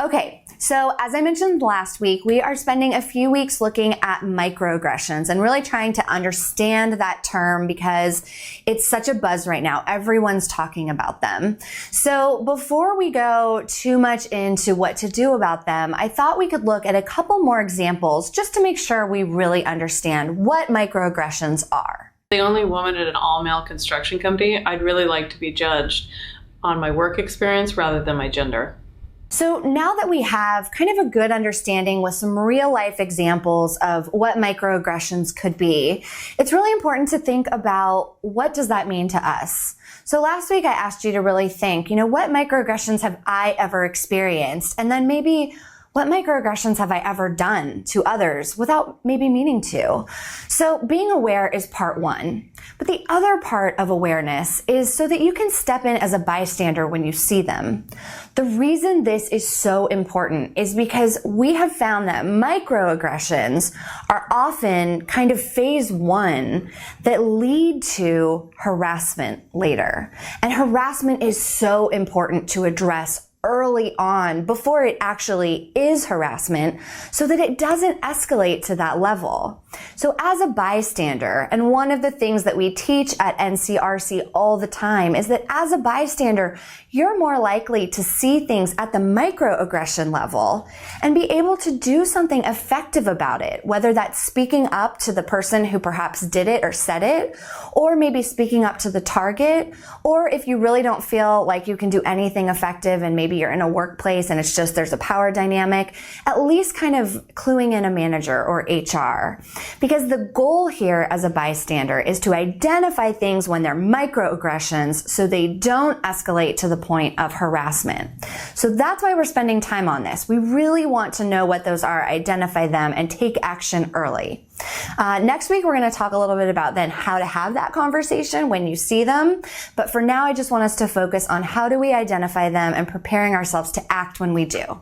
Okay, so as I mentioned last week, we are spending a few weeks looking at microaggressions and really trying to understand that term because it's such a buzz right now. Everyone's talking about them. So before we go too much into what to do about them, I thought we could look at a couple more examples just to make sure we really understand what microaggressions are. The only woman at an all-male construction company, I'd really like to be judged on my work experience rather than my gender. So now that we have kind of a good understanding with some real life examples of what microaggressions could be, it's really important to think about what does that mean to us. So last week I asked you to really think, what microaggressions have I ever experienced? And then maybe what microaggressions have I ever done to others without maybe meaning to? So being aware is part one. But the other part of awareness is so that you can step in as a bystander when you see them. The reason this is so important is because we have found that microaggressions are often kind of phase one that lead to harassment later. And harassment is so important to address early on before it actually is harassment so that it doesn't escalate to that level. So as a bystander, and one of the things that we teach at NCRC all the time is that as a bystander, you're more likely to see things at the microaggression level and be able to do something effective about it, whether that's speaking up to the person who perhaps did it or said it, or maybe speaking up to the target, or if you really don't feel like you can do anything effective and maybe you're in a workplace and it's just there's a power dynamic, at least kind of cluing in a manager or HR. Because the goal here as a bystander is to identify things when they're microaggressions so they don't escalate to the point of harassment. So that's why we're spending time on this. We really want to know what those are, identify them, and take action early. Next week, we're going to talk a little bit about then how to have that conversation when you see them. But for now, I just want us to focus on how do we identify them and preparing ourselves to act when we do.